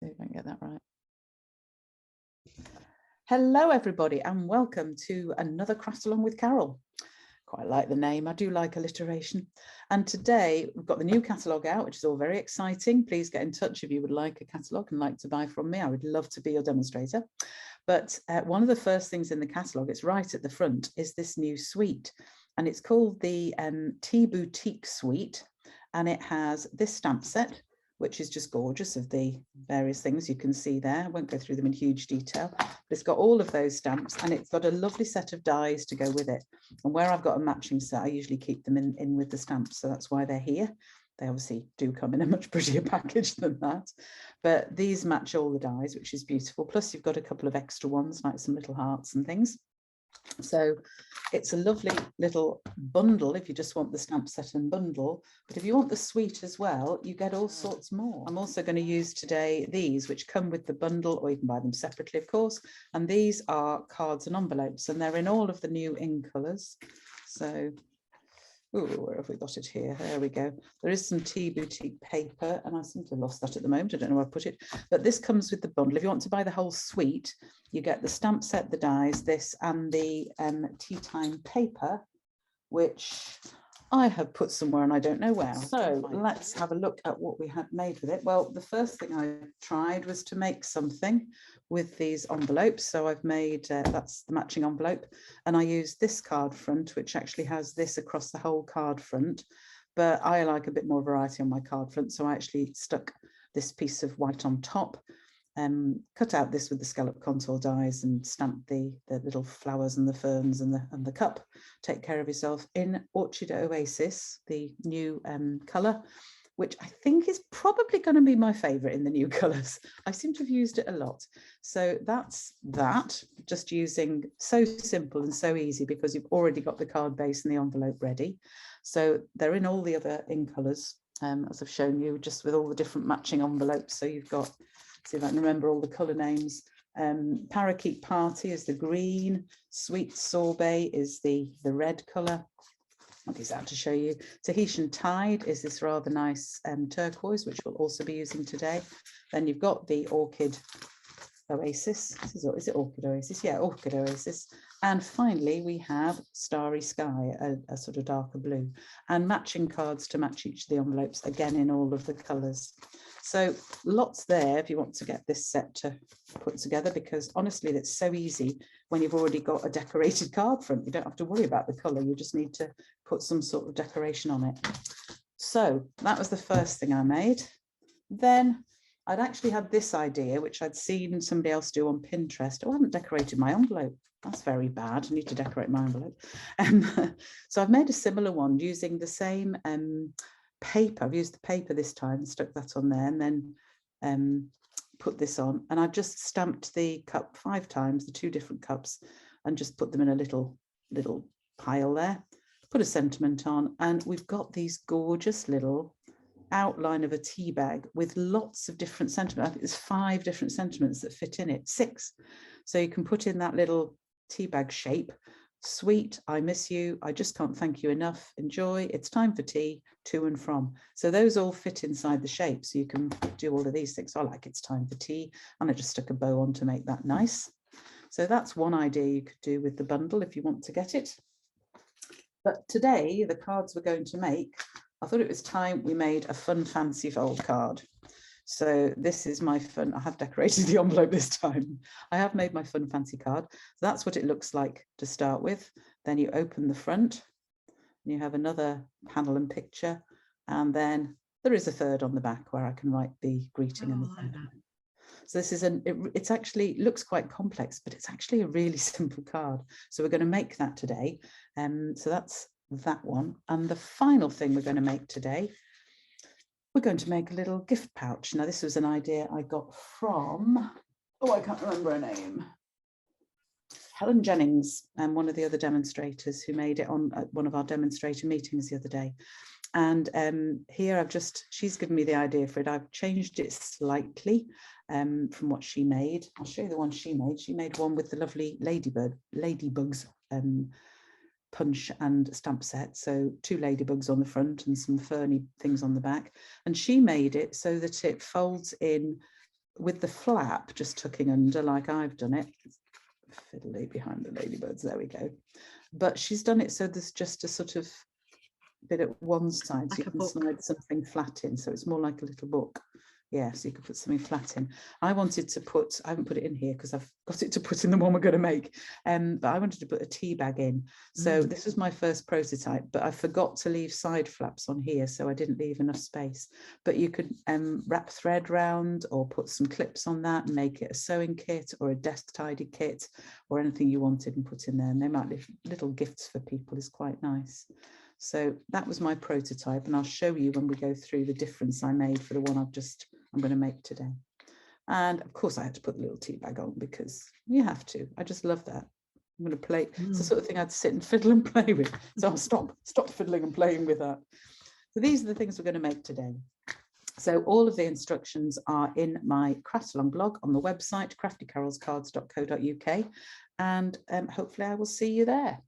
See if I can get that right. Hello, everybody, and welcome to another Craftalong with Carol. Quite like the name. I do like alliteration. And today we've got the new catalogue out, which is all very exciting. Please get in touch if you would like a catalogue and like to buy from me. I would love to be your demonstrator. But one of the first things in the catalogue, it's right at the front, is this new suite. And it's called the Tea Boutique Suite. And it has this stamp set, which is just gorgeous, of the various things you can see there. I won't go through them in huge detail, but it's got all of those stamps and it's got a lovely set of dies to go with it. And where I've got a matching set, I usually keep them in with the stamps. So that's why they're here. They obviously do come in a much prettier package than that. But these match all the dies, which is beautiful. Plus you've got a couple of extra ones, like some little hearts and things. So it's a lovely little bundle if you just want the stamp set and bundle, but if you want the suite as well, you get all sorts more. I'm also going to use today these, which come with the bundle, or you can buy them separately, of course, and these are cards and envelopes, and they're in all of the new in colours. So where have we got it here? There we go. There is some Tea Boutique paper, and I seem to have lost that at the moment. I don't know where I put it, but this comes with the bundle. If you want to buy the whole suite, you get the stamp set, the dies, this, and the tea time paper, which I have put somewhere and I don't know where. So let's have a look at what we had made with it. Well, the first thing I tried was to make something with these envelopes. So I've made, that's the matching envelope, and I used this card front, which actually has this across the whole card front, but I like a bit more variety on my card front. So I actually stuck this piece of white on top, cut out this with the scallop contour dies and stamped the little flowers and the ferns and the cup. Take care of yourself in Orchid Oasis, the new colour, which I think is probably going to be my favourite in the new colours. I seem to have used it a lot. So that's that, just using, so simple and so easy because you've already got the card base and the envelope ready. So they're in all the other in colours, as I've shown you, just with all the different matching envelopes. So you've got, see if I can remember all the colour names. Parakeet Party is the green, Sweet Sorbet is the red colour. I'll get that to show you. Tahitian Tide is this rather nice turquoise, which we'll also be using today. Then you've got the Orchid Oasis. Is it Orchid Oasis? Yeah, Orchid Oasis. And finally, we have Starry Sky, a sort of darker blue, and matching cards to match each of the envelopes, again in all of the colours. So lots there if you want to get this set to put together, because honestly, it's so easy when you've already got a decorated card front. You don't have to worry about the colour. You just need to put some sort of decoration on it. So that was the first thing I made. Then I'd actually had this idea, which I'd seen somebody else do on Pinterest. Oh, I haven't decorated my envelope. That's very bad. I need to decorate my envelope. So I've made a similar one using the same paper. I've used the paper this time, stuck that on there, and then put this on. And I've just stamped the cup 5 times, the 2 different cups, and just put them in a little pile there. Put a sentiment on, and we've got these gorgeous little outline of a tea bag with lots of different sentiments. I think there's 5 different sentiments that fit in it, 6. So you can put in that little tea bag shape. Sweet, I miss you, I just can't thank you enough, enjoy, it's time for tea, to and from. So those all fit inside the shape. So you can do all of these things. So I like it's time for tea, and I just stuck a bow on to make that nice. So that's one idea you could do with the bundle if you want to get it. But today, the cards we're going to make, I thought it was time we made a fun fancy fold card. So this is my fun, I have decorated the envelope this time. I have made my fun fancy card. So that's what it looks like to start with. Then you open the front, and you have another panel and picture. And then there is a third on the back where I can write the greeting. And the so this is it's actually looks quite complex, but it's actually a really simple card. So we're going to make that today. So that's that one. And the final thing we're going to make today, we're going to make a little gift pouch. Now, this was an idea I got from, oh, I can't remember her name, Helen Jennings, and one of the other demonstrators who made it on one of our demonstrator meetings the other day. And here she's given me the idea for it. I've changed it slightly from what she made. I'll show you the one she made. She made one with the lovely ladybugs punch and stamp set. So 2 ladybugs on the front and some ferny things on the back. And she made it so that it folds in with the flap just tucking under like I've done it. Fiddly behind the ladybirds, there we go. But she's done it so there's just a sort of bit at one side, so you can slide something flat in, so it's more like a little book. Yeah, so you could put something flat in. I wanted to put, I haven't put it in here because I've got it to put in the one we're going to make, but I wanted to put a tea bag in. So this was my first prototype, but I forgot to leave side flaps on here, so I didn't leave enough space. But you could wrap thread round or put some clips on that and make it a sewing kit or a desk tidy kit or anything you wanted and put in there. And they might be little gifts for people, is quite nice. So that was my prototype, and I'll show you when we go through the difference I made for the one I'm going to make today. And of course I had to put the little tea bag on because you have to. I just love that. I'm going to play. It's the sort of thing I'd sit and fiddle and play with. So I'll stop fiddling and playing with that. So these are the things we're going to make today. So all of the instructions are in my Craftalong blog on the website, craftycarolscards.co.uk, and hopefully I will see you there.